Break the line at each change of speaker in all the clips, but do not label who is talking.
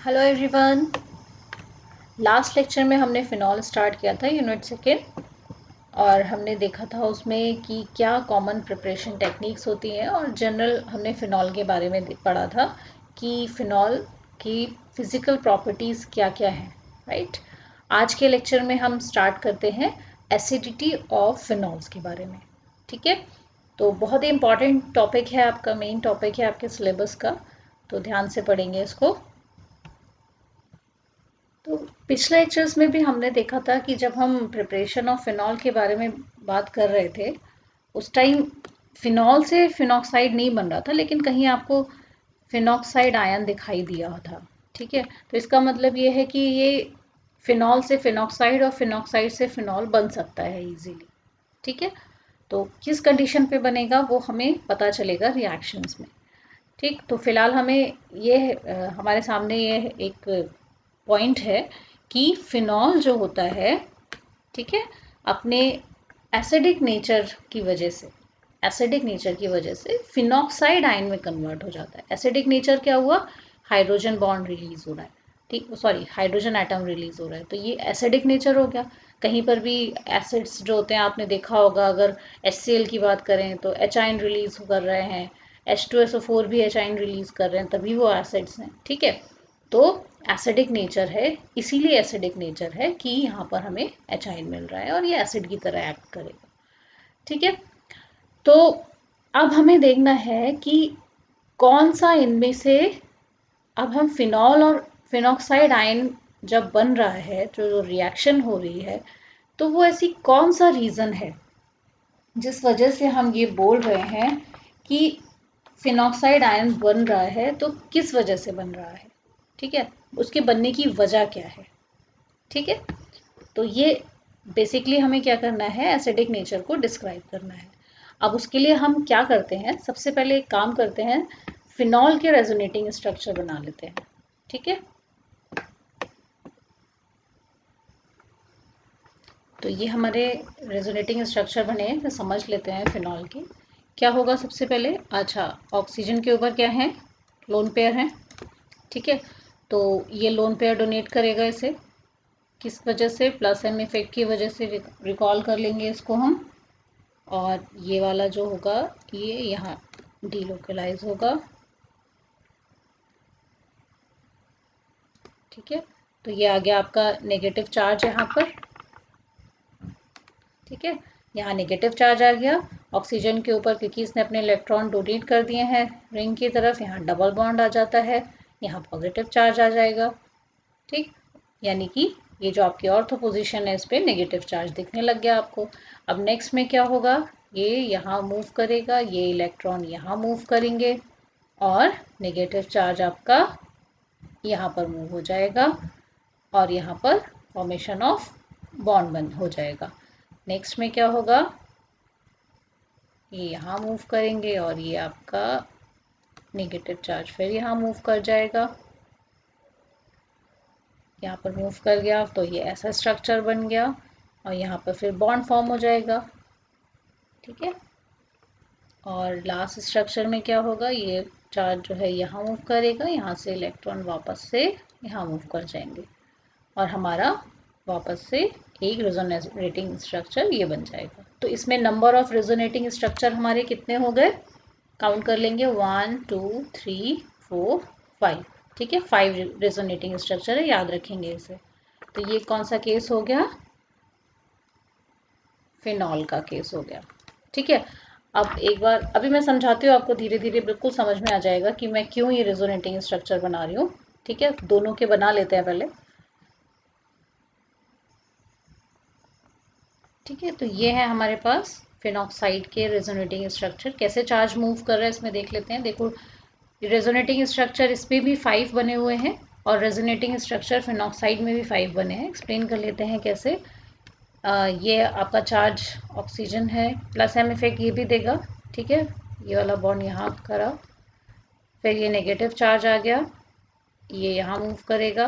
Hello everyone. Last lecture में हमने phenol start किया था यूनिट सेकेंड, और हमने देखा था उसमें कि क्या कॉमन प्रिपरेशन टेक्निक्स होती हैं और जनरल हमने फिनॉल के बारे में पढ़ा था कि फिनॉल की फिज़िकल प्रॉपर्टीज़ क्या क्या हैं, राइट। आज के लेक्चर में हम स्टार्ट करते हैं एसिडिटी ऑफ फिनॉल्स के बारे में, ठीक है। तो बहुत ही इम्पॉर्टेंट टॉपिक है, आपका मेन टॉपिक है आपके सिलेबस का, तो ध्यान से पढ़ेंगे इसको। तो पिछले लेक्चर्स में भी हमने देखा था कि जब हम प्रिपरेशन ऑफ फिनॉल के बारे में बात कर रहे थे, उस टाइम फिनॉल से फिनॉक्साइड नहीं बन रहा था, लेकिन कहीं आपको फिनॉक्साइड आयन दिखाई दिया था, ठीक है। तो इसका मतलब ये है कि ये फिनॉल से फिनॉक्साइड और फिनॉक्साइड से फिनॉल बन सकता है इजीली, ठीक है। तो किस कंडीशन पे बनेगा वो हमें पता चलेगा रिएक्शंस में, ठीक। तो फिलहाल हमें ये हमारे सामने ये एक पॉइंट है कि फिनॉल जो होता है, ठीक है, अपने एसिडिक नेचर की वजह से फिनॉक्साइड आयन में कन्वर्ट हो जाता है। एसिडिक नेचर क्या हुआ? हाइड्रोजन बॉन्ड रिलीज हो रहा है, ठीक, सॉरी हाइड्रोजन एटम रिलीज हो रहा है, तो ये एसिडिक नेचर हो गया। कहीं पर भी एसिड्स जो होते हैं आपने देखा होगा, अगर HCl की बात करें तो एच आयन रिलीज कर रहे हैं, H2SO4 भी एच आयन रिलीज कर रहे हैं, तभी वो एसिड्स हैं, ठीक है। तो एसिडिक नेचर है, इसीलिए एसिडिक नेचर है कि यहाँ पर हमें एच आयन मिल रहा है और ये एसिड की तरह एक्ट करेगा, ठीक है। तो अब हमें देखना है कि कौन सा इनमें से, अब हम फिनॉल और फिनॉक्साइड आयन जब बन रहा है, जो रिएक्शन हो रही है, तो वो ऐसी कौन सा रीज़न है जिस वजह से हम ये बोल रहे हैं कि फिनॉक्साइड आयन बन रहा है, तो किस वजह से बन रहा है, ठीक है, उसके बनने की वजह क्या है, ठीक है। तो ये बेसिकली हमें क्या करना है, एसिडिक नेचर को डिस्क्राइब करना है। अब उसके लिए हम क्या करते हैं, सबसे पहले एक काम करते हैं, फिनॉल के रेजोनेटिंग स्ट्रक्चर बना लेते हैं, ठीक है। तो ये हमारे रेजोनेटिंग स्ट्रक्चर बने हैं, तो समझ लेते हैं फिनॉल की क्या होगा सबसे पहले। अच्छा, ऑक्सीजन के ऊपर क्या है, लोन पेयर है, ठीक है। तो ये लोन पेयर डोनेट करेगा इसे, किस वजह से, प्लस एम इफेक्ट की वजह से, रिकॉल कर लेंगे इसको हम। और ये वाला जो होगा ये यहाँ डीलोकलाइज होगा, ठीक है। तो ये आ गया आपका नेगेटिव चार्ज यहाँ पर, ठीक है। यहाँ नेगेटिव चार्ज आ गया ऑक्सीजन के ऊपर, क्योंकि इसने अपने इलेक्ट्रॉन डोनेट कर दिए हैं रिंग की तरफ, यहाँ डबल बॉन्ड आ जाता है, यहाँ पॉजिटिव चार्ज आ जाएगा, ठीक। यानी कि ये जो आपकी ऑर्थो पोजीशन है, इस पर नेगेटिव चार्ज दिखने लग गया आपको। अब नेक्स्ट में क्या होगा, ये यहाँ मूव करेगा, ये इलेक्ट्रॉन यहाँ मूव करेंगे, और नेगेटिव चार्ज आपका यहाँ पर मूव हो जाएगा, और यहाँ पर फॉर्मेशन ऑफ बॉन्ड बंद हो जाएगा। नेक्स्ट में क्या होगा, ये यहाँ मूव करेंगे, और ये आपका नेगेटिव चार्ज फिर यहाँ मूव कर जाएगा, यहाँ पर मूव कर गया, तो ये ऐसा स्ट्रक्चर बन गया, और यहाँ पर फिर बॉन्ड फॉर्म हो जाएगा, ठीक है। और लास्ट स्ट्रक्चर में क्या होगा, ये चार्ज जो है यहाँ मूव करेगा, यहाँ से इलेक्ट्रॉन वापस से यहाँ मूव कर जाएंगे, और हमारा वापस से एक रेजोनेटिंग स्ट्रक्चर ये बन जाएगा। तो इसमें नंबर ऑफ रेजोनेटिंग स्ट्रक्चर हमारे कितने हो गए, काउंट कर लेंगे, 1 2 3 4 5, ठीक है। 5 रेजोनेटिंग स्ट्रक्चर है, याद रखेंगे इसे। तो ये कौन सा केस हो गया, फिनॉल का केस हो गया, ठीक है। अब एक बार अभी मैं समझाती हूँ आपको, धीरे धीरे बिल्कुल समझ में आ जाएगा कि मैं क्यों ये रेजोनेटिंग स्ट्रक्चर बना रही हूँ, ठीक है। दोनों के बना लेते हैं पहले, ठीक है। तो ये है हमारे पास फिनॉक्साइड के रेजोनेटिंग स्ट्रक्चर, कैसे चार्ज मूव कर रहा है इसमें देख लेते हैं। देखो, रेजोनेटिंग स्ट्रक्चर इस पे भी 5 बने हुए हैं, और रेजोनेटिंग स्ट्रक्चर फिनॉक्साइड में भी 5 बने हैं। एक्सप्लेन कर लेते हैं कैसे। ये आपका चार्ज ऑक्सीजन है, प्लस एम इफेक्ट ये भी देगा, ठीक है। ये वाला बॉन्ड यहाँ करा, फिर ये नेगेटिव चार्ज आ गया, ये यहाँ मूव करेगा,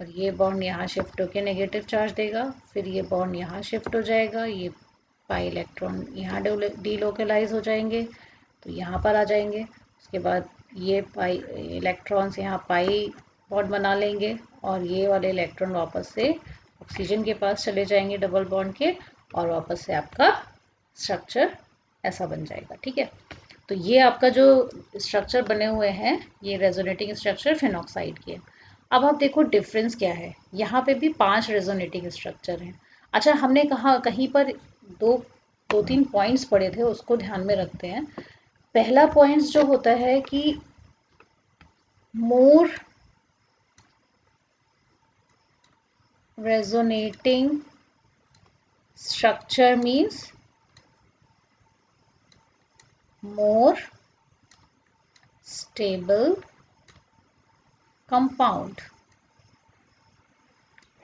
और ये बॉन्ड यहाँ शिफ्ट होकर नेगेटिव चार्ज देगा, फिर ये बॉन्ड यहाँ शिफ्ट हो जाएगा, ये पाई इलेक्ट्रॉन यहाँ डीलोकलाइज हो जाएंगे, तो यहाँ पर आ जाएंगे। उसके बाद ये पाई इलेक्ट्रॉन्स यहाँ पाई बॉन्ड बना लेंगे और ये वाले इलेक्ट्रॉन वापस से ऑक्सीजन के पास चले जाएंगे डबल बॉन्ड के, और वापस से आपका स्ट्रक्चर ऐसा बन जाएगा। ठीक है, तो ये आपका जो स्ट्रक्चर बने हुए हैं ये रेजोनेटिंग स्ट्रक्चर फिनॉक्साइड के। अब आप देखो डिफरेंस क्या है, यहाँ पे भी 5 रेजोनेटिंग स्ट्रक्चर हैं। अच्छा, हमने कहा कहीं पर दो तीन पॉइंट्स पढ़े थे, उसको ध्यान में रखते हैं। पहला पॉइंट्स जो होता है कि मोर resonating structure means more stable compound।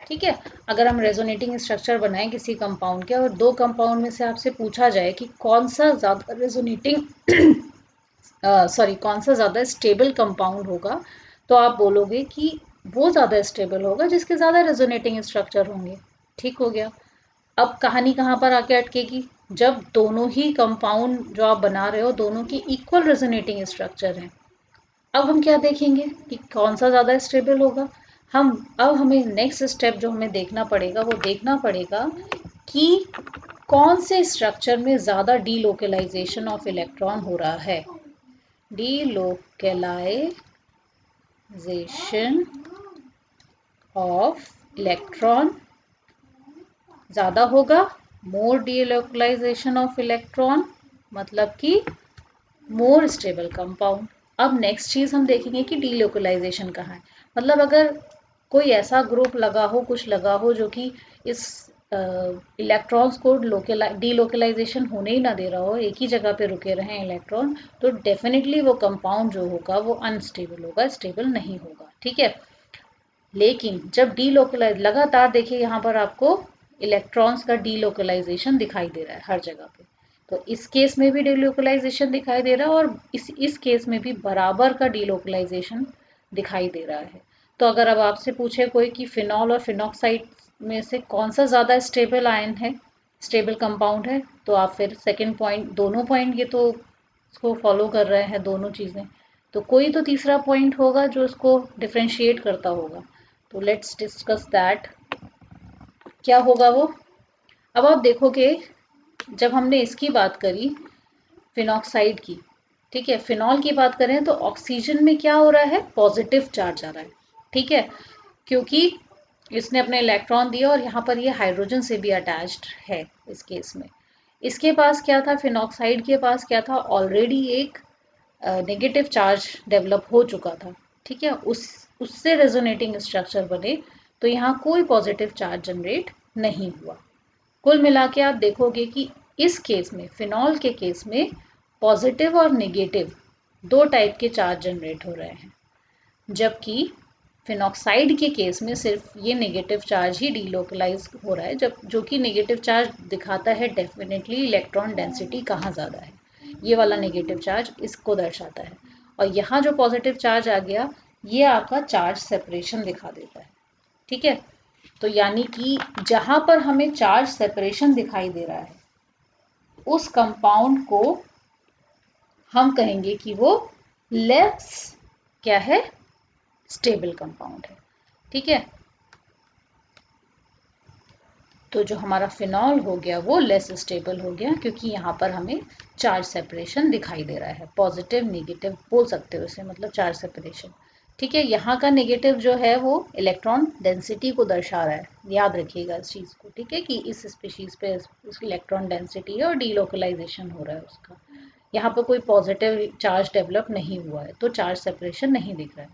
ठीक है, अगर हम रेजोनेटिंग स्ट्रक्चर बनाएं किसी कंपाउंड के और दो कंपाउंड में से आपसे पूछा जाए कि कौन सा ज़्यादा रेजोनेटिंग कौन सा ज़्यादा स्टेबल कंपाउंड होगा, तो आप बोलोगे कि वो ज़्यादा स्टेबल होगा जिसके ज़्यादा रेजोनेटिंग स्ट्रक्चर होंगे। ठीक हो गया। अब कहानी कहाँ पर आके अटकेगी, जब दोनों ही कंपाउंड जो आप बना रहे हो दोनों की इक्वल रेजोनेटिंग स्ट्रक्चर हैं। अब हम क्या देखेंगे कि कौन सा ज़्यादा स्टेबल होगा। अब हमें नेक्स्ट स्टेप जो हमें देखना पड़ेगा वो देखना पड़ेगा कि कौन से स्ट्रक्चर में ज़्यादा डीलोकलाइजेशन ऑफ इलेक्ट्रॉन हो रहा है। डीलोकलाइजेशन ऑफ इलेक्ट्रॉन ज़्यादा होगा, मोर डीलोकलाइजेशन ऑफ इलेक्ट्रॉन मतलब कि मोर स्टेबल कंपाउंड। अब नेक्स्ट चीज़ हम देखेंगे कि डीलोकलाइजेशन कहाँ है। मतलब अगर कोई ऐसा ग्रुप लगा हो, कुछ लगा हो जो कि इस इलेक्ट्रॉन्स को डीलोकलाइजेशन होने ही ना दे रहा हो, एक ही जगह पे रुके रहें इलेक्ट्रॉन, तो डेफिनेटली वो कंपाउंड जो होगा वो अनस्टेबल होगा, स्टेबल नहीं होगा। ठीक है, लेकिन जब डीलोकलाइज लगातार देखिए यहाँ पर आपको इलेक्ट्रॉन्स का डीलोकलाइजेशन दिखाई दे रहा है हर जगह पे, तो इस केस में भी डीलोकलाइजेशन दिखाई दे रहा है और इस केस में भी बराबर का डीलोकलाइजेशन दिखाई दे रहा है। तो अगर अब आपसे पूछे कोई कि फिनॉल और फिनॉक्साइड में से कौन सा ज़्यादा स्टेबल आयन है, स्टेबल कंपाउंड है, तो आप फिर सेकेंड पॉइंट, दोनों पॉइंट ये तो इसको फॉलो कर रहे हैं दोनों चीज़ें, तो कोई तो तीसरा पॉइंट होगा जो इसको डिफ्रेंशिएट करता होगा। तो लेट्स डिस्कस दैट, क्या होगा वो। अब आप देखोगे जब हमने इसकी बात करी फिनॉक्साइड की, ठीक है, फिनॉल की बात करें तो ऑक्सीजन में क्या हो रहा है, पॉजिटिव चार्ज आ रहा है। ठीक है, क्योंकि इसने अपने इलेक्ट्रॉन दिया और यहाँ पर ये हाइड्रोजन से भी अटैच्ड है इस केस में। इसके पास क्या था, फिनॉक्साइड के पास क्या था, ऑलरेडी एक नेगेटिव चार्ज डेवलप हो चुका था। ठीक है, उससे रेजोनेटिंग स्ट्रक्चर बने, तो यहाँ कोई पॉजिटिव चार्ज जनरेट नहीं हुआ। कुल मिला के आप देखोगे कि इस केस में, फिनॉल के केस में पॉजिटिव और नेगेटिव दो टाइप के चार्ज जनरेट हो रहे हैं, जबकि फिनॉक्साइड के केस में सिर्फ ये नेगेटिव चार्ज ही डीलोकलाइज हो रहा है, जब जो कि नेगेटिव चार्ज दिखाता है डेफिनेटली इलेक्ट्रॉन डेंसिटी कहाँ ज़्यादा है, ये वाला नेगेटिव चार्ज इसको दर्शाता है। और यहाँ जो पॉजिटिव चार्ज आ गया ये आपका चार्ज सेपरेशन दिखा देता है। ठीक है, तो यानी कि जहाँ पर हमें चार्ज सेपरेशन दिखाई दे रहा है उस कंपाउंड को हम कहेंगे कि वो लेस क्या है, स्टेबल कंपाउंड है। ठीक है, तो जो हमारा फिनॉल हो गया वो लेस स्टेबल हो गया क्योंकि यहाँ पर हमें चार्ज सेपरेशन दिखाई दे रहा है, पॉजिटिव नेगेटिव बोल सकते हो इसे, मतलब चार्ज सेपरेशन। ठीक है, यहाँ का नेगेटिव जो है वो इलेक्ट्रॉन डेंसिटी को दर्शा रहा है, याद रखिएगा इस चीज़ को। ठीक है, कि इस स्पीशीज पे इलेक्ट्रॉन डेंसिटी है और डीलोकलाइजेशन हो रहा है उसका, यहाँ पर कोई पॉजिटिव चार्ज डेवलप नहीं हुआ है तो चार्ज सेपरेशन नहीं दिख रहा है।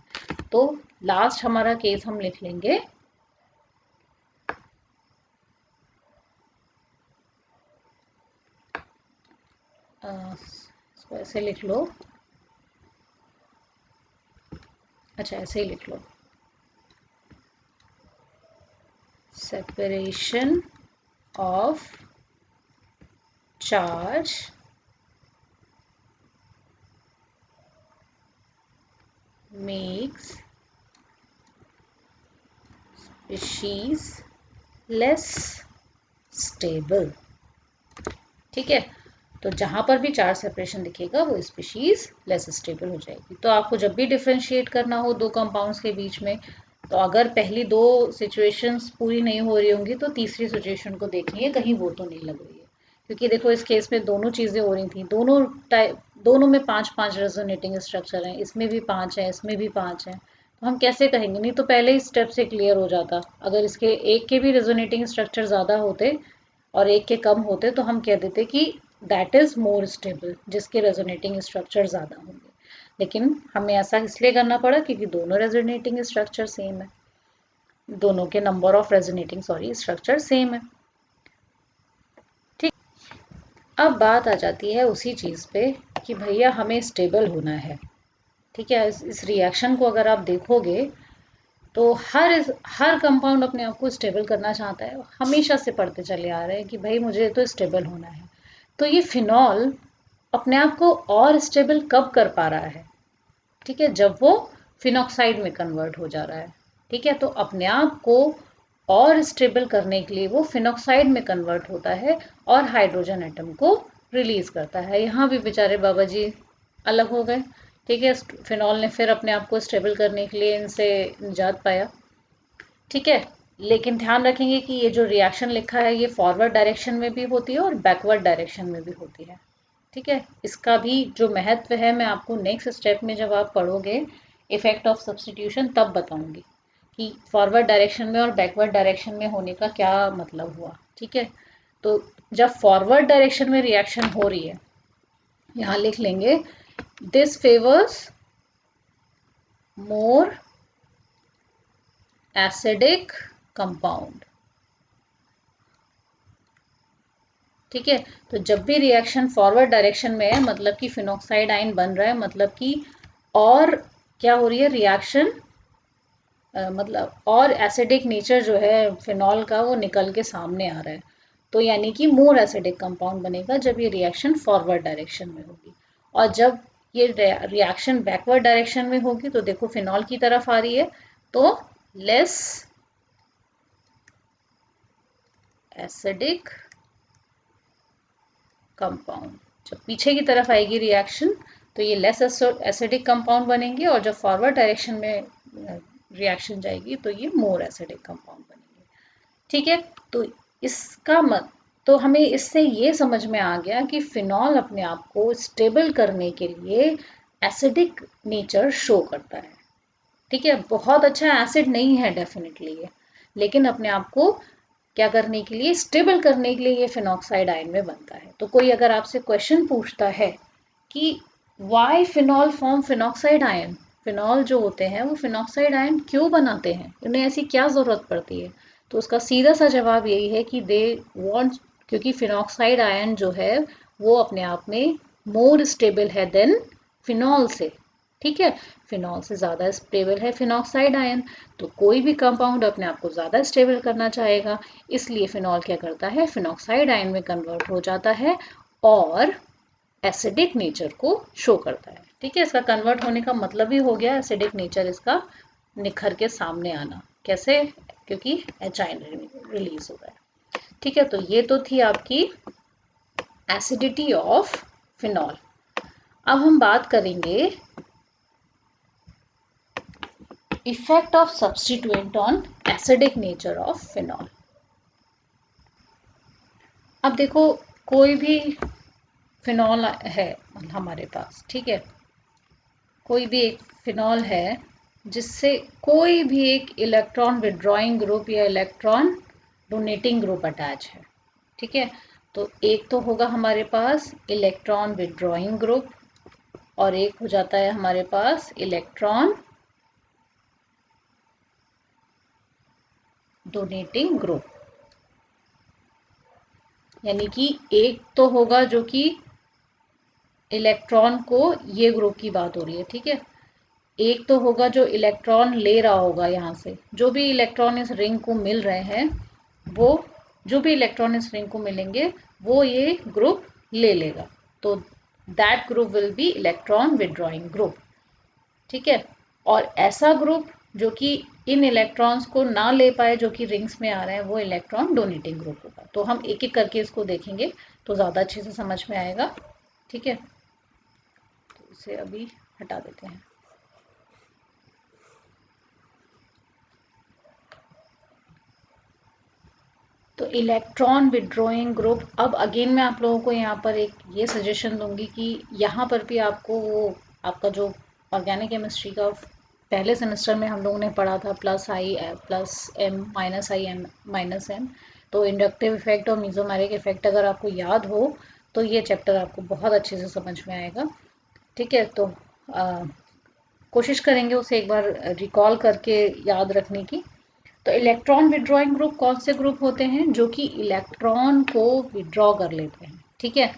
तो लास्ट हमारा केस हम लिख लेंगे इसको ऐसे लिख लो, अच्छा ऐसे ही लिख लो, separation of charge makes species less stable. ठीक है, तो जहाँ पर भी चार्ज सेपरेशन दिखेगा वो स्पीशीज लेस स्टेबल हो जाएगी। तो आपको जब भी डिफ्रेंशिएट करना हो दो कंपाउंड्स के बीच में, तो अगर पहली दो सिचुएशंस पूरी नहीं हो रही होंगी तो तीसरी सिचुएशन को देखेंगे कहीं वो तो नहीं लग रही है। क्योंकि देखो इस केस में दोनों चीज़ें हो रही थी, दोनों में 5-5 रेजोनेटिंग स्ट्रक्चर हैं, इसमें भी 5 है, इसमें भी 5 है, तो हम कैसे कहेंगे? नहीं तो पहले ही स्टेप से क्लियर हो जाता। अगर इसके एक के भी रेजोनेटिंग स्ट्रक्चर ज़्यादा होते और एक के कम होते तो हम कह देते कि दैट इज़ मोर स्टेबल, जिसके रेजोनेटिंग स्ट्रक्चर ज़्यादा होंगे। लेकिन हमें ऐसा इसलिए करना पड़ा क्योंकि दोनों रेजोनेटिंग स्ट्रक्चर सेम है, दोनों के number of resonating structure same है। ठीक, अब बात आ जाती है उसी चीज़ पे कि भैया हमें स्टेबल होना है। ठीक है, इस रिएक्शन को अगर आप देखोगे तो हर कंपाउंड अपने आप को स्टेबल करना चाहता है, हमेशा से पढ़ते चले आ रहे हैं कि भाई मुझे तो स्टेबल होना है। तो ये फिनॉल अपने आप को और स्टेबल कब कर पा रहा है? ठीक है, जब वो फिनॉक्साइड में कन्वर्ट हो जा रहा है। ठीक है, तो अपने आप को और स्टेबल करने के लिए वो फिनॉक्साइड में कन्वर्ट होता है और हाइड्रोजन एटम को रिलीज करता है। यहाँ भी बेचारे बाबा जी अलग हो गए। ठीक है, फिनॉल ने फिर अपने आप को स्टेबल करने के लिए इनसे निजात पाया। ठीक है, लेकिन ध्यान रखेंगे कि ये जो रिएक्शन लिखा है ये फॉरवर्ड डायरेक्शन में भी होती है और बैकवर्ड डायरेक्शन में भी होती है। ठीक है, इसका भी जो महत्व है मैं आपको नेक्स्ट स्टेप में जब आप पढ़ोगे इफेक्ट ऑफ सब्स्टिट्यूशन तब बताऊंगी कि फॉरवर्ड डायरेक्शन में और बैकवर्ड डायरेक्शन में होने का क्या मतलब हुआ। ठीक है, तो जब फॉरवर्ड डायरेक्शन में रिएक्शन हो रही है, यहाँ लिख लेंगे this favours more acidic compound. ठीक है, तो जब भी रिएक्शन फॉरवर्ड डायरेक्शन में है मतलब कि फिनॉक्साइड आयन बन रहा है, मतलब कि और क्या हो रही है रिएक्शन, मतलब और एसिडिक नेचर जो है फिनॉल का वो निकल के सामने आ रहा है। तो यानी कि मोर एसिडिक कंपाउंड बनेगा जब ये रिएक्शन फॉरवर्ड डायरेक्शन में होगी। और जब ये रिएक्शन बैकवर्ड डायरेक्शन में होगी तो देखो फिनॉल की तरफ आ रही है तो लेस एसिडिक कंपाउंड। जब पीछे की तरफ आएगी रिएक्शन तो ये लेस एसिडिक कंपाउंड बनेंगे और जब फॉरवर्ड डायरेक्शन में रिएक्शन जाएगी तो ये मोर एसिडिक कंपाउंड बनेंगे। ठीक है, तो इसका तो हमें इससे ये समझ में आ गया कि फिनॉल अपने आप को स्टेबल करने के लिए एसिडिक नेचर शो करता है। ठीक है, बहुत अच्छा एसिड नहीं है डेफिनेटली ये, लेकिन अपने आप को क्या करने के लिए, स्टेबल करने के लिए ये फिनॉक्साइड आयन में बनता है। तो कोई अगर आपसे क्वेश्चन पूछता है कि why phenol form phenoxide ion, phenol जो होते हैं वो फिनॉक्साइड आयन क्यों बनाते हैं, उन्हें ऐसी क्या जरूरत पड़ती है, तो उसका सीधा सा जवाब यही है कि दे वांट, क्योंकि फिनॉक्साइड आयन जो है वो अपने आप में मोर स्टेबल है देन फिनॉल से। ठीक है, फिनॉल से ज़्यादा स्टेबल है फिनॉक्साइड आयन, तो कोई भी कंपाउंड अपने आप को ज़्यादा स्टेबल करना चाहेगा, इसलिए फिनॉल क्या करता है, फिनॉक्साइड आयन में कन्वर्ट हो जाता है और एसिडिक नेचर को शो करता है। ठीक है, इसका कन्वर्ट होने का मतलब ही हो गया एसिडिक नेचर इसका निखर के सामने आना। कैसे? क्योंकि एच आयन रिलीज हो रहा है। ठीक है, तो ये तो थी आपकी एसिडिटी ऑफ फिनॉल। अब हम बात करेंगे effect of substituent on acidic nature of phenol. अब देखो कोई भी फिनॉल है हमारे पास, ठीक है, कोई भी एक फिनॉल है जिससे कोई भी एक इलेक्ट्रॉन विड्रॉइंग ग्रुप या इलेक्ट्रॉन डोनेटिंग ग्रुप अटैच है। ठीक है, तो एक तो होगा हमारे पास इलेक्ट्रॉन विड्रॉइंग ग्रुप और एक हो जाता है हमारे पास इलेक्ट्रॉन डोनेटिंग ग्रुप। यानी कि एक तो होगा जो कि इलेक्ट्रॉन को, ये ग्रुप की बात हो रही है, ठीक है, एक तो होगा जो इलेक्ट्रॉन ले रहा होगा, यहाँ से जो भी इलेक्ट्रॉन इस रिंग को मिल रहे हैं वो, जो भी इलेक्ट्रॉन इस रिंग को मिलेंगे वो ये ग्रुप ले लेगा, तो that group will be electron withdrawing group. ठीक है, और ऐसा ग्रुप जो कि इन इलेक्ट्रॉन्स को ना ले पाए जो कि रिंग्स में आ रहे हैं, वो इलेक्ट्रॉन डोनेटिंग ग्रुप होगा। तो हम एक एक करके इसको देखेंगे तो ज़्यादा अच्छे से समझ में आएगा। ठीक है, तो इसे अभी हटा देते हैं। तो इलेक्ट्रॉन विड्रॉइंग ग्रुप, अब अगेन मैं आप लोगों को यहाँ पर एक ये सजेशन दूंगी कि यहाँ पर भी आपको वो आपका जो ऑर्गेनिक केमिस्ट्री का पहले सेमेस्टर में हम लोगों ने पढ़ा था plus I plus M minus I M minus M, तो इंडक्टिव इफेक्ट और मीजोमेरिक इफेक्ट अगर आपको याद हो तो ये चैप्टर आपको बहुत अच्छे से समझ में आएगा। ठीक है, तो कोशिश करेंगे उसे एक बार रिकॉल करके याद रखने की। तो इलेक्ट्रॉन विड्रॉइंग ग्रुप कौन से ग्रुप होते हैं? जो कि इलेक्ट्रॉन को विड्रॉ कर लेते हैं। ठीक है,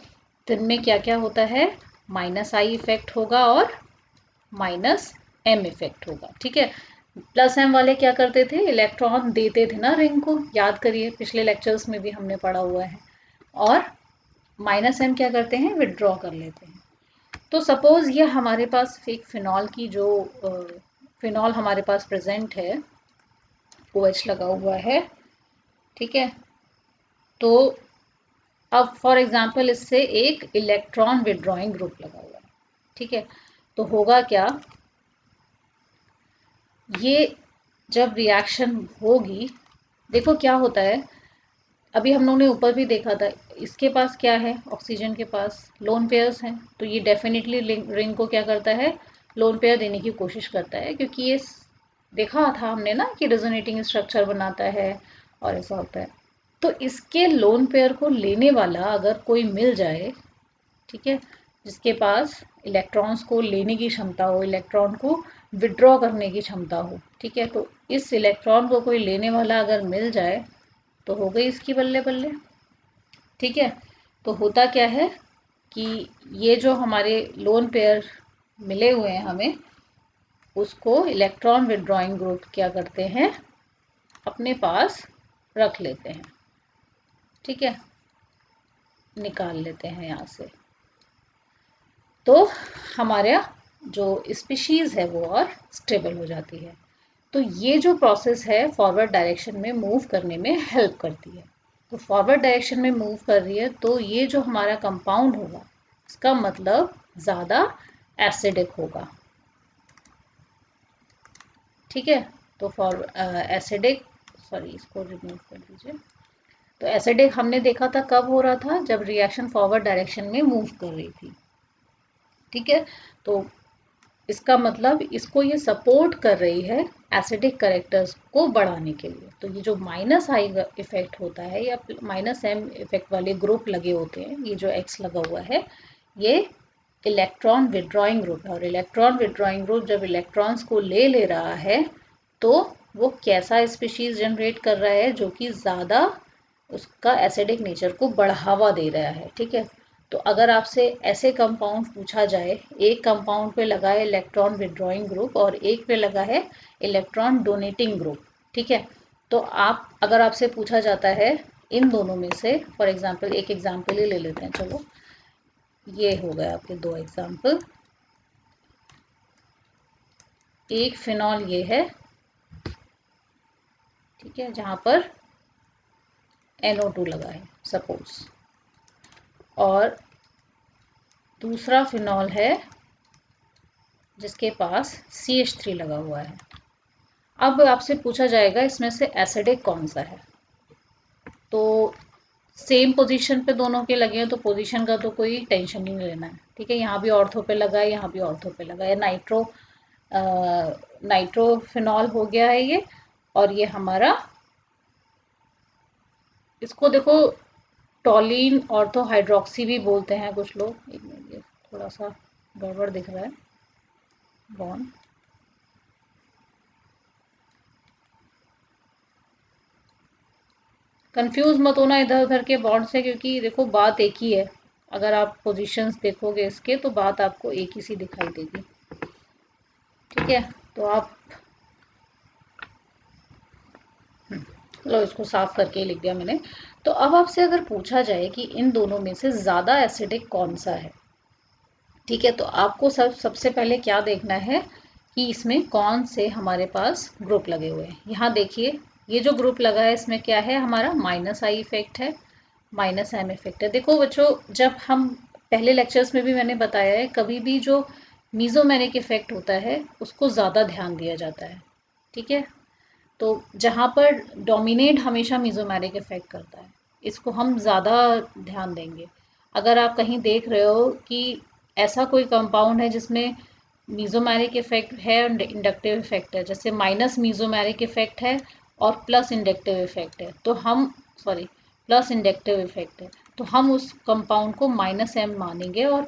तो इनमें क्या क्या होता है? माइनस आई इफेक्ट होगा और माइनस एम इफेक्ट होगा। ठीक है, प्लस एम वाले क्या करते थे? इलेक्ट्रॉन देते थे ना रिंग को, याद करिए पिछले लेक्चर्स में भी हमने पढ़ा हुआ है। और माइनस एम क्या करते हैं? विड्रॉ कर लेते हैं। तो सपोज ये हमारे पास एक फिनॉल की जो फिनॉल हमारे पास प्रेजेंट है, OH लगा हुआ है। ठीक है, तो अब फॉर एग्जांपल इससे एक इलेक्ट्रॉन विड्रॉइंग ग्रुप लगा हुआ है। ठीक है, तो होगा क्या, ये जब रिएक्शन होगी, देखो क्या होता है, अभी हम लोगों ने ऊपर भी देखा था, इसके पास क्या है? ऑक्सीजन के पास लोन पेयर्स हैं, तो ये डेफिनेटली रिंग को क्या करता है? लोन पेयर देने की कोशिश करता है, क्योंकि ये देखा था हमने ना कि रेजोनेटिंग स्ट्रक्चर बनाता है और ऐसा होता है। तो इसके लोन पेयर को लेने वाला अगर कोई मिल जाए, ठीक है, जिसके पास इलेक्ट्रॉन्स को लेने की क्षमता हो, इलेक्ट्रॉन को विड्रॉ करने की क्षमता हो, ठीक है, तो इस इलेक्ट्रॉन को कोई लेने वाला अगर मिल जाए तो हो गई इसकी बल्ले बल्ले। ठीक है, तो होता क्या है कि ये जो हमारे लोन पेयर मिले हुए हैं हमें, उसको इलेक्ट्रॉन विड्रॉइंग ग्रुप क्या करते हैं? अपने पास रख लेते हैं। ठीक है, निकाल लेते हैं यहाँ से, तो हमारा जो स्पीशीज है वो और स्टेबल हो जाती है। तो ये जो प्रोसेस है फॉरवर्ड डायरेक्शन में मूव करने में हेल्प करती है। तो फॉरवर्ड डायरेक्शन में मूव कर रही है, तो ये जो हमारा कंपाउंड होगा, इसका मतलब ज़्यादा एसिडिक होगा। ठीक है, तो फॉर एसिडिक, सॉरी इसको रिमूव कर दीजिए। तो एसिडिक हमने देखा था कब हो रहा था? जब रिएक्शन फॉरवर्ड डायरेक्शन में मूव कर रही थी। ठीक है, तो इसका मतलब इसको ये सपोर्ट कर रही है एसिडिक कैरेक्टर्स को बढ़ाने के लिए। तो ये जो माइनस आई इफेक्ट होता है या माइनस एम इफेक्ट वाले ग्रुप लगे होते हैं, ये जो एक्स लगा हुआ है, ये इलेक्ट्रॉन विड्रॉइंग ग्रुप है। और इलेक्ट्रॉन विड्रॉइंग ग्रुप जब इलेक्ट्रॉन्स को ले रहा है, तो वो कैसा स्पीशीज जनरेट कर रहा है? जो कि ज़्यादा उसका एसिडिक नेचर को बढ़ावा दे रहा है। ठीक है, तो अगर आपसे ऐसे कंपाउंड पूछा जाए, एक कंपाउंड पे लगा है इलेक्ट्रॉन विड्रॉइंग ग्रुप और एक पे लगा है इलेक्ट्रॉन डोनेटिंग ग्रुप, ठीक है, तो आप अगर आपसे पूछा जाता है इन दोनों में से, फॉर एग्जांपल एक एग्जांपल ही ले लेते हैं, चलो ये हो गए आपके दो एग्जांपल। एक फिनॉल ये है, ठीक है, जहां पर NO2 लगा है सपोज, और दूसरा फिनॉल है जिसके पास CH3 लगा हुआ है। अब आपसे पूछा जाएगा इसमें से एसिडिक कौन सा है, तो सेम पोजीशन पे दोनों के लगे हैं, तो पोजीशन का तो कोई टेंशन नहीं लेना है। ठीक है, यहाँ भी ऑर्थो पे लगा है, यहाँ भी ऑर्थो पे लगा है। नाइट्रोफिनॉल हो गया है ये, और ये हमारा, इसको देखो टॉलिन ऑर्थो हाइड्रोक्सी भी बोलते हैं कुछ लोग। एक मिनट, ये थोड़ा सा गड़बड़ दिख रहा है बॉन्ड, कंफ्यूज मत होना इधर उधर के बॉन्ड से, क्योंकि देखो बात एक ही है। अगर आप पोजीशंस देखोगे इसके, तो बात आपको एक ही सी दिखाई देगी। ठीक है, तो आप लो, इसको साफ करके लिख दिया मैंने। तो अब आपसे अगर पूछा जाए कि इन दोनों में से ज्यादा एसिडिक कौन सा है, ठीक है, तो आपको सबसे पहले क्या देखना है कि इसमें कौन से हमारे पास ग्रुप लगे हुए हैं। यहाँ देखिए ये जो ग्रुप लगा है इसमें क्या है, हमारा माइनस आई इफेक्ट है, माइनस एम इफेक्ट है। देखो बच्चों, जब हम पहले लेक्चर्स में भी मैंने बताया है, कभी भी जो मीजोमेरिक इफेक्ट होता है उसको ज़्यादा ध्यान दिया जाता है, ठीक है। तो जहाँ पर डोमिनेट हमेशा मीजोमेरिक इफेक्ट करता है, इसको हम ज़्यादा ध्यान देंगे। अगर आप कहीं देख रहे हो कि ऐसा कोई कंपाउंड है जिसमें मीजोमेरिक इफेक्ट है और इंडक्टिव इफेक्ट है, जैसे माइनस मीजोमेरिक इफेक्ट है और प्लस इंडक्टिव इफेक्ट है, तो हम प्लस इंडक्टिव इफेक्ट है, तो हम उस कंपाउंड को माइनस एम मानेंगे और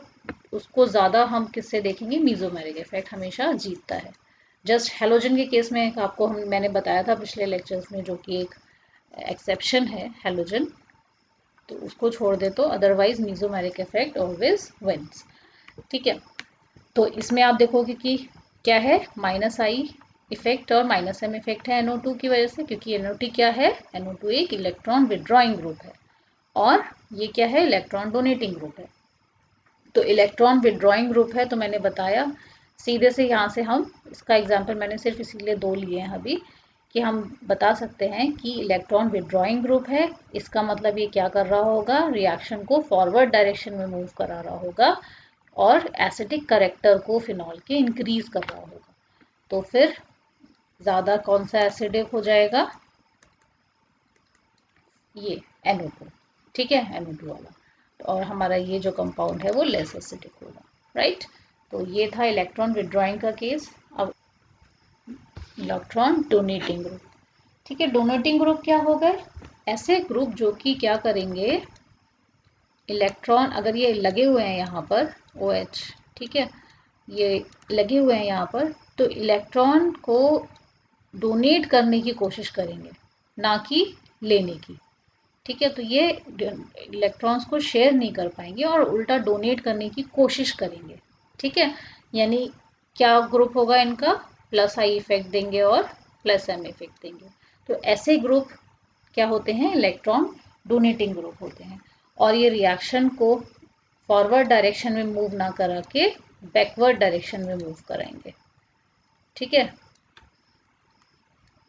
उसको ज़्यादा हम किससे देखेंगे, मीजोमेरिक इफेक्ट हमेशा जीतता है। जस्ट हेलोजन के केस में आपको मैंने बताया था पिछले लेक्चर्स में, जो कि एक एक्सेप्शन है हेलोजन, तो उसको छोड़ दे तो otherwise mesomeric effect always wins, ठीक है। तो इसमें आप देखोगे कि क्या है, माइनस आई इफेक्ट और माइनस एम इफेक्ट है NO2 की वजह से, क्योंकि NO2 क्या है, NO2 एक इलेक्ट्रॉन विड्रॉइंग ग्रुप है और ये क्या है, इलेक्ट्रॉन डोनेटिंग ग्रुप है। तो इलेक्ट्रॉन विड्रॉइंग ग्रुप है, तो मैंने बताया सीधे से यहाँ से हम इसका एग्जाम्पल मैंने सिर्फ इसीलिए 2 लिए हैं अभी, कि हम बता सकते हैं कि इलेक्ट्रॉन विड्रॉइंग ग्रुप है, इसका मतलब ये क्या कर रहा होगा, रिएक्शन को फॉरवर्ड डायरेक्शन में मूव करा रहा होगा और एसिडिक करेक्टर को फिनॉल के इंक्रीज कर रहा होगा। तो फिर ज़्यादा कौन सा एसिडिक हो जाएगा, ये NO2, ठीक है, NO2 वाला। और हमारा ये जो कंपाउंड है वो लेस एसिडिक होगा, राइट। तो ये था इलेक्ट्रॉन विड्रॉइंग का केस। अब इलेक्ट्रॉन डोनेटिंग ग्रुप, ठीक है। डोनेटिंग ग्रुप क्या हो गए, ऐसे ग्रुप जो कि क्या करेंगे, इलेक्ट्रॉन अगर ये लगे हुए हैं यहाँ पर OH, ठीक है, ये लगे हुए हैं यहाँ पर, तो इलेक्ट्रॉन को डोनेट करने की कोशिश करेंगे, ना कि लेने की, ठीक है। तो ये इलेक्ट्रॉन्स को शेयर नहीं कर पाएंगे और उल्टा डोनेट करने की कोशिश करेंगे, ठीक है। यानी क्या ग्रुप होगा इनका, प्लस आई इफेक्ट देंगे और प्लस एम इफेक्ट देंगे। तो ऐसे ग्रुप क्या होते हैं, इलेक्ट्रॉन डोनेटिंग ग्रुप होते हैं। और ये रिएक्शन को फॉरवर्ड डायरेक्शन में मूव ना करा के बैकवर्ड डायरेक्शन में मूव कराएंगे, ठीक है।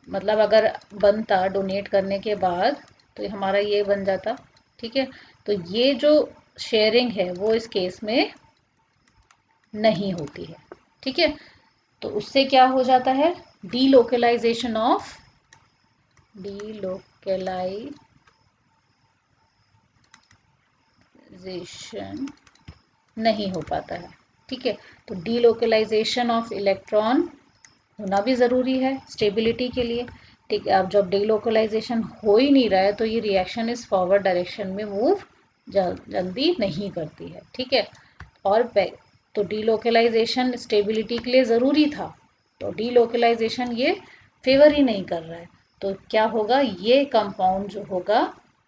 मतलब अगर बनता डोनेट करने के बाद तो हमारा ये बन जाता, ठीक है। तो ये जो शेयरिंग है वो इस केस में नहीं होती है, ठीक है। तो उससे क्या हो जाता है, डीलोकलाइजेशन नहीं हो पाता है, ठीक है। तो डीलोकलाइजेशन ऑफ इलेक्ट्रॉन होना भी ज़रूरी है स्टेबिलिटी के लिए, ठीक है। अब जब डीलोकलाइजेशन हो ही नहीं रहा है तो ये रिएक्शन इस फॉरवर्ड डायरेक्शन में मूव जल्दी नहीं करती है, ठीक है। और तो डीलोकलाइजेशन स्टेबिलिटी के लिए ज़रूरी था, तो डीलोकलाइजेशन ये फेवर ही नहीं कर रहा है, तो क्या होगा, ये कंपाउंड जो होगा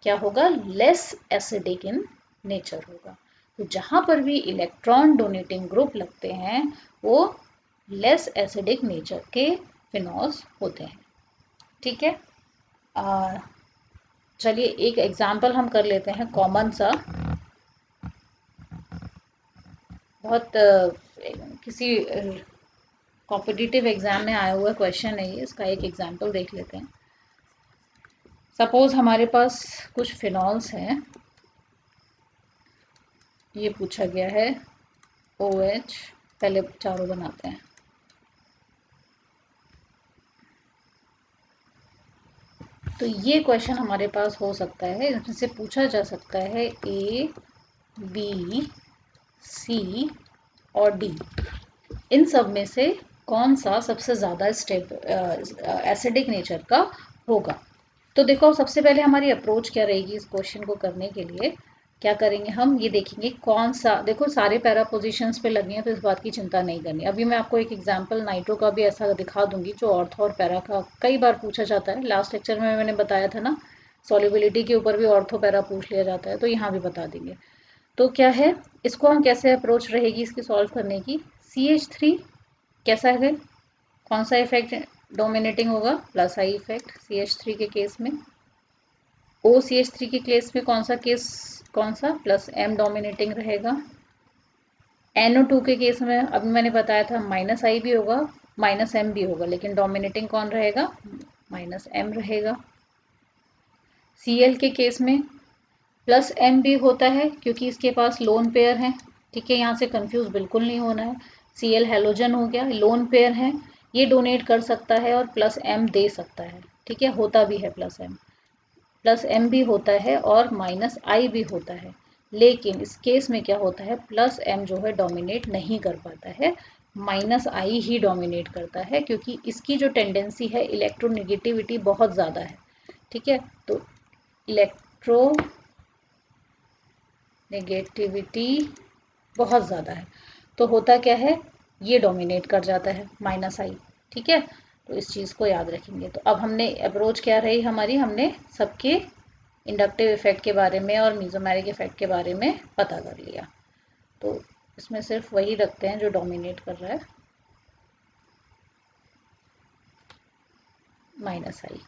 क्या होगा, लेस एसिडिक इन नेचर होगा। तो जहाँ पर भी इलेक्ट्रॉन डोनेटिंग ग्रुप लगते हैं वो लेस एसिडिक नेचर के फिनॉल्स होते हैं, ठीक है। चलिए एक एग्जाम्पल हम कर लेते हैं कॉमन सा, बहुत किसी कॉम्पिटिटिव एग्जाम में आया हुआ क्वेश्चन है ये, इसका एक एग्जाम्पल देख लेते हैं। सपोज हमारे पास कुछ फिनॉल्स हैं, ये पूछा गया है OH, पहले चारों बनाते हैं। तो ये क्वेश्चन हमारे पास हो सकता है, इसमें से पूछा जा सकता है A, B, C और D, इन सब में से कौन सा सबसे ज़्यादा एसिडिक नेचर का होगा। तो देखो सबसे पहले हमारी अप्रोच क्या रहेगी इस क्वेश्चन को करने के लिए, क्या करेंगे हम, ये देखेंगे कौन सा, देखो सारे पैरा पोजीशंस पे लगे हैं तो इस बात की चिंता नहीं करनी। अभी मैं आपको एक एग्जांपल नाइट्रो का भी ऐसा दिखा दूंगी जो ऑर्थो और पैरा का कई बार पूछा जाता है। लास्ट लेक्चर में मैंने बताया था ना, सॉल्युबिलिटी के ऊपर भी ऑर्थो पैरा पूछ लिया जाता है, तो यहाँ भी बता देंगे। तो क्या है, इसको हम कैसे अप्रोच रहेगी इसकी सॉल्व करने की, CH3 कैसा है, कौन सा इफेक्ट डोमिनेटिंग होगा, प्लस आई इफेक्ट CH3 के केस में। OCH3 के केस में कौन सा, प्लस M डोमिनेटिंग रहेगा। NO2 के केस में अभी मैंने बताया था माइनस आई भी होगा, माइनस एम भी होगा, लेकिन डोमिनेटिंग कौन रहेगा, माइनस एम रहेगा। Cl के केस में प्लस एम भी होता है क्योंकि इसके पास लोन पेयर है। ठीक है, यहाँ से कंफ्यूज बिल्कुल नहीं होना है। Cl हेलोजन हो गया, लोन पेयर है, ये डोनेट कर सकता है और प्लस एम दे सकता है। ठीक है, होता भी है प्लस एम भी होता है और माइनस आई भी होता है। लेकिन इस केस में क्या होता है, प्लस एम जो है डोमिनेट नहीं कर पाता है, माइनस आई ही डोमिनेट करता है, क्योंकि इसकी जो टेंडेंसी है इलेक्ट्रोनेगेटिविटी बहुत ज़्यादा है। ठीक है, तो इलेक्ट्रो नेगेटिविटी बहुत ज़्यादा है, तो होता क्या है, ये डोमिनेट कर जाता है माइनस आई। ठीक है, तो इस चीज़ को याद रखेंगे। तो अब हमने अप्रोच क्या रही हमारी, हमने सबके इंडक्टिव इफेक्ट के बारे में और मीजोमेरिक इफेक्ट के बारे में पता कर लिया। तो इसमें सिर्फ वही रखते हैं जो डोमिनेट कर रहा है, माइनस आई।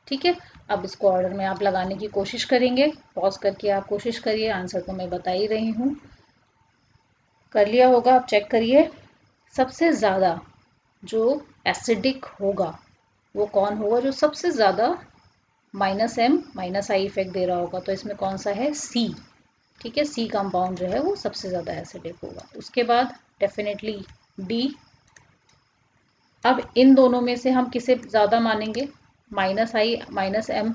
ठीक है, अब इसको ऑर्डर में आप लगाने की कोशिश करेंगे, पॉज करके आप कोशिश करिए, आंसर तो मैं बता ही रही हूँ, कर लिया होगा आप चेक करिए। सबसे ज़्यादा जो एसिडिक होगा वो कौन होगा, जो सबसे ज़्यादा minus M minus I effect दे रहा होगा, तो इसमें कौन सा है, सी। ठीक है, सी कंपाउंड जो है वो सबसे ज़्यादा एसिडिक होगा। उसके बाद डेफिनेटली डी। अब इन दोनों में से हम किसे ज़्यादा मानेंगे, माइनस आई माइनस एम,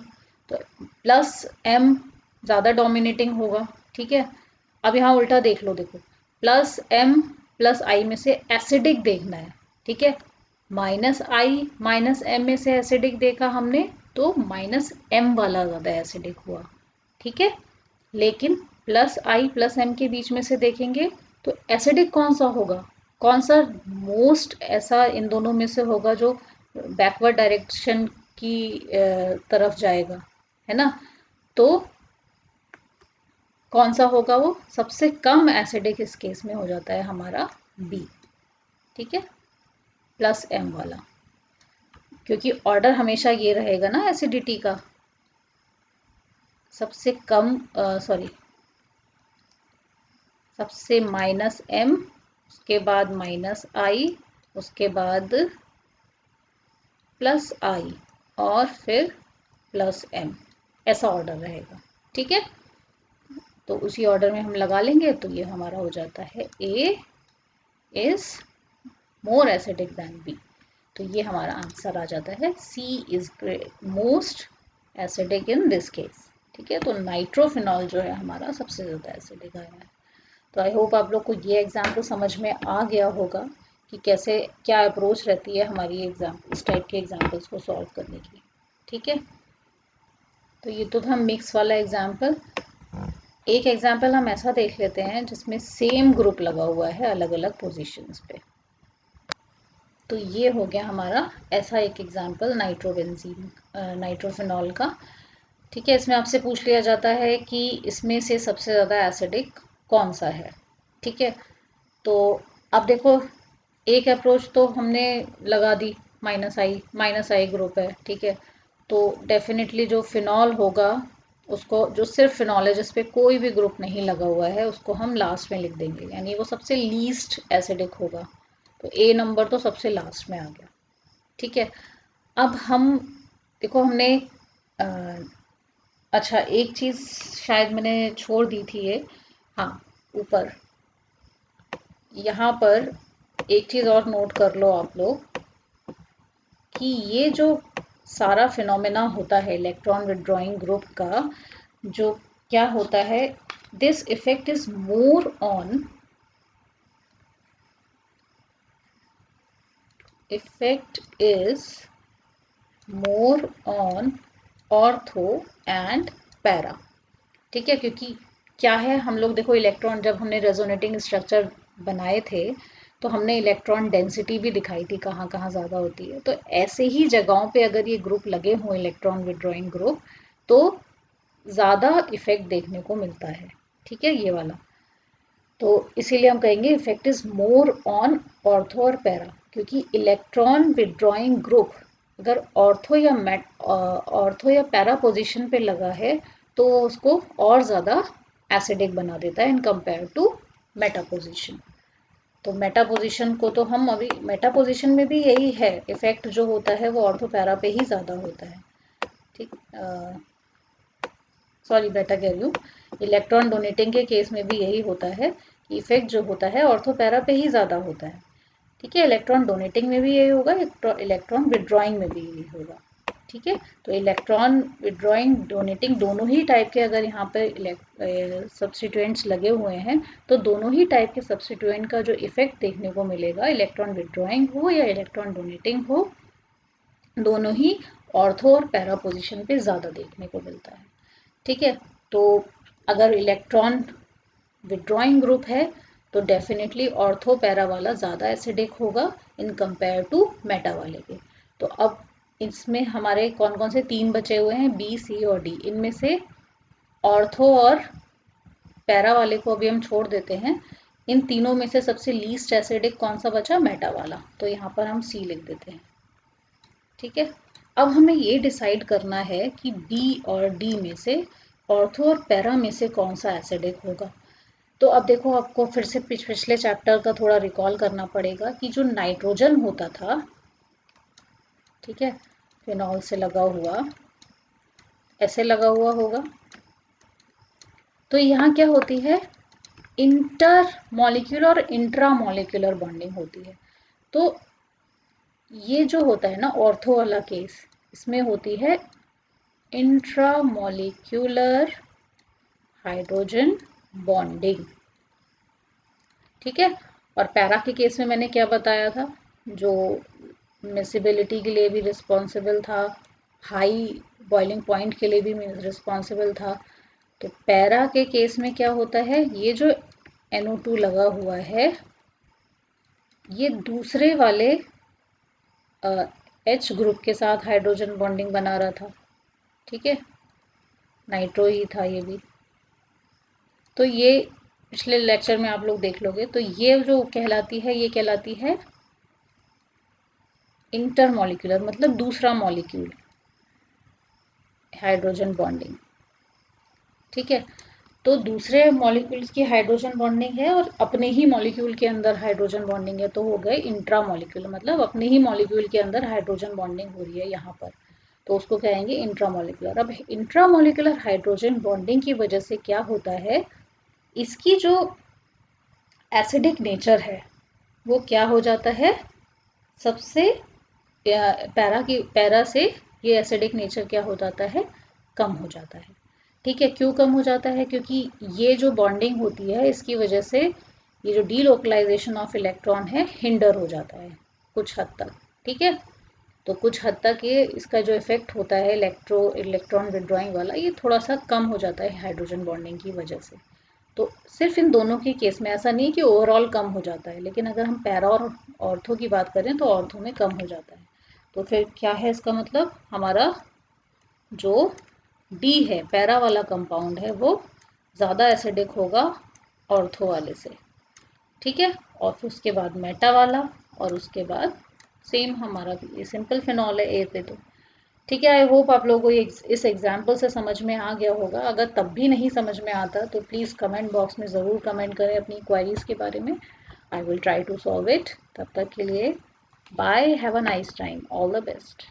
तो प्लस एम ज़्यादा डोमिनेटिंग होगा। ठीक है, अब यहाँ उल्टा देख लो, देखो प्लस एम प्लस आई में से एसिडिक देखना है। ठीक है, माइनस आई माइनस एम में से एसिडिक देखा हमने, तो माइनस एम वाला ज़्यादा एसिडिक हुआ। ठीक है, लेकिन प्लस आई प्लस एम के बीच में से देखेंगे तो एसिडिक कौन सा होगा, कौन सा मोस्ट ऐसा इन दोनों में से होगा जो बैकवर्ड डायरेक्शन की तरफ जाएगा, है ना, तो कौन सा होगा, वो सबसे कम एसिडिक इस केस में हो जाता है हमारा बी। ठीक है, प्लस एम वाला, क्योंकि ऑर्डर हमेशा ये रहेगा ना एसिडिटी का, सबसे कम सबसे माइनस एम, उसके बाद माइनस आई, उसके बाद प्लस आई और फिर प्लस एम, ऐसा ऑर्डर रहेगा। ठीक है, तो उसी ऑर्डर में हम लगा लेंगे, तो ये हमारा हो जाता है A is more acidic than B, तो ये हमारा आंसर आ जाता है C is most acidic in this case. ठीक है, तो नाइट्रोफिनॉल जो है हमारा सबसे ज़्यादा एसिडिक आया है। तो आई होप आप लोग को ये एग्जाम्पल समझ में आ गया होगा कि कैसे क्या अप्रोच रहती है हमारी एग्जाम इस टाइप के एग्जाम्पल्स को सॉल्व करने की। ठीक है, तो ये तो था मिक्स वाला एग्जाम्पल। एक एग्जाम्पल हम ऐसा देख लेते हैं जिसमें सेम ग्रुप लगा हुआ है अलग अलग पोजीशंस पे। तो ये हो गया हमारा ऐसा एक एग्जाम्पल नाइट्रोबेंजीन नाइट्रोफिनॉल का। ठीक है, इसमें आपसे पूछ लिया जाता है कि इसमें से सबसे ज़्यादा एसिडिक कौन सा है। ठीक है, तो अब देखो एक अप्रोच तो हमने लगा दी, माइनस आई ग्रुप है। ठीक है, तो डेफिनेटली जो फिनॉल होगा उसको, जो सिर्फ फिनॉल है जिसपे कोई भी ग्रुप नहीं लगा हुआ है, उसको हम लास्ट में लिख देंगे, यानी वो सबसे लीस्ट एसिडिक होगा। तो ए नंबर तो सबसे लास्ट में आ गया। ठीक है, अब हम देखो हमने अच्छा एक चीज़ शायद मैंने छोड़ दी थी ये, हाँ ऊपर यहाँ पर एक चीज़ और नोट कर लो आप लोग कि ये जो सारा फिनोमेना होता है इलेक्ट्रॉन विड्रॉइंग ग्रुप का, जो क्या होता है, this effect is more on ortho and para. ठीक है, क्योंकि क्या है, हम लोग देखो इलेक्ट्रॉन, जब हमने रेजोनेटिंग स्ट्रक्चर बनाए थे तो हमने इलेक्ट्रॉन डेंसिटी भी दिखाई थी कहाँ कहाँ ज़्यादा होती है। तो ऐसे ही जगहों पे अगर ये ग्रुप लगे हों इलेक्ट्रॉन विड्रॉइंग ग्रुप, तो ज़्यादा इफेक्ट देखने को मिलता है। ठीक है, ये वाला, तो इसीलिए हम कहेंगे effect is more on ortho और पैरा, क्योंकि इलेक्ट्रॉन विड्रॉइंग ग्रुप अगर ऑर्थो या पैरा पोजीशन पे लगा है तो उसको और ज़्यादा एसिडिक बना देता है in compare to meta position. तो मेटा पोजीशन को तो हम अभी, मेटा पोजीशन में भी यही है, इफेक्ट जो होता है वो ऑर्थो पैरा पे ही ज़्यादा होता है। ठीक, सॉरी बेटा कह रही हूँ, इलेक्ट्रॉन डोनेटिंग के केस में भी यही होता है कि इफेक्ट जो होता है ऑर्थो पैरा पे ही ज़्यादा होता है। ठीक है, इलेक्ट्रॉन डोनेटिंग में भी यही होगा, इलेक्ट्रॉन विड्रॉइंग में भी यही होगा। ठीक है, तो इलेक्ट्रॉन विड्रॉइंग डोनेटिंग दोनों ही टाइप के अगर यहाँ पे सब्स्टिट्यूएंट्स लगे हुए हैं तो दोनों ही टाइप के सब्स्टिट्यूएंट का जो इफेक्ट देखने को मिलेगा, इलेक्ट्रॉन विड्रॉइंग हो या इलेक्ट्रॉन डोनेटिंग हो, दोनों ही ऑर्थो और पैरा पोजिशन पे ज़्यादा देखने को मिलता है। ठीक है, तो अगर इलेक्ट्रॉन विड्रॉइंग ग्रुप है तो डेफिनेटली ऑर्थो पैरा वाला ज़्यादा एसिडिक होगा इन कंपेयर टू मेटा वाले के। तो अब इसमें हमारे कौन कौन से तीन बचे हुए हैं, बी, सी और डी। इनमें से ऑर्थो और पैरा वाले को अभी हम छोड़ देते हैं। इन तीनों में से सबसे लीस्ट एसिडिक कौन सा बचा, मेटा वाला, तो यहाँ पर हम सी लिख देते हैं। ठीक है, अब हमें ये डिसाइड करना है कि बी और डी में से ऑर्थो और पैरा में से कौन सा एसिडिक होगा। तो अब देखो, आपको फिर से पिछले चैप्टर का थोड़ा रिकॉल करना पड़ेगा कि जो नाइट्रोजन होता था, ठीक है, फिनॉल से लगा हुआ, ऐसे लगा हुआ होगा, तो यहाँ क्या होती है, इंटर मॉलिक्यूलर और इंट्रा मॉलिक्यूलर बॉन्डिंग होती है। तो ये जो होता है ना ऑर्थो वाला केस, इसमें होती है इंट्रा मॉलिक्यूलर हाइड्रोजन बॉन्डिंग। ठीक है, और पैरा के केस में मैंने क्या बताया था, जो मिसिबिलिटी के लिए भी रिस्पॉन्सिबल था, हाई बॉइलिंग पॉइंट के लिए भी रिस्पॉन्सिबल था। तो पैरा के केस में क्या होता है, ये जो NO2 लगा हुआ है ये दूसरे वाले H ग्रुप के साथ हाइड्रोजन बॉन्डिंग बना रहा था। ठीक है, नाइट्रो ही था ये भी। तो ये पिछले लेक्चर में आप लोग देख लोगे, तो ये जो कहलाती है, ये कहलाती है इंटर मॉलिक्यूलर, मतलब दूसरा मॉलिक्यूल हाइड्रोजन बॉन्डिंग। ठीक है, तो दूसरे मॉलिक्यूल्स की हाइड्रोजन बॉन्डिंग है और अपने ही मॉलिक्यूल के अंदर हाइड्रोजन बॉन्डिंग है, तो हो गए इंट्रा मॉलिक्यूल, मतलब अपने ही मॉलिक्यूल के अंदर हाइड्रोजन बॉन्डिंग हो रही है यहाँ पर, तो उसको कहेंगे इंट्रा मॉलिक्यूलर। अब इंट्रा मॉलिक्यूलर हाइड्रोजन बॉन्डिंग की वजह से क्या होता है, इसकी जो एसिडिक नेचर है वो क्या हो जाता है, सबसे पैरा से ये एसिडिक नेचर क्या हो जाता है, कम हो जाता है। ठीक है, क्यों कम हो जाता है, क्योंकि ये जो बॉन्डिंग होती है इसकी वजह से ये जो डीलोकलाइजेशन ऑफ इलेक्ट्रॉन है हिंडर हो जाता है कुछ हद तक। ठीक है, तो कुछ हद तक ये इसका जो इफेक्ट होता है इलेक्ट्रॉन विड्रॉइंग वाला, ये थोड़ा सा कम हो जाता है हाइड्रोजन बॉन्डिंग की वजह से। तो सिर्फ इन दोनों के केस में ऐसा नहीं कि ओवरऑल कम हो जाता है, लेकिन अगर हम पैरा और ऑर्थो की बात करें तो ऑर्थो में कम हो जाता है। तो फिर क्या है इसका मतलब, हमारा जो डी है, पैरा वाला कंपाउंड है, वो ज़्यादा एसिडिक होगा ऑर्थो वाले से। ठीक है, और फिर उसके बाद मेटा वाला, और उसके बाद सेम हमारा भी ये सिंपल फिनॉल है ए पे। तो ठीक है, आई होप आप लोगों को इस एग्जाम्पल से समझ में आ गया होगा। अगर तब भी नहीं समझ में आता तो प्लीज़ कमेंट बॉक्स में ज़रूर कमेंट करें अपनी क्वेरीज के बारे में, I will try to solve it. तब तक के लिए bye, have a nice time, all the best.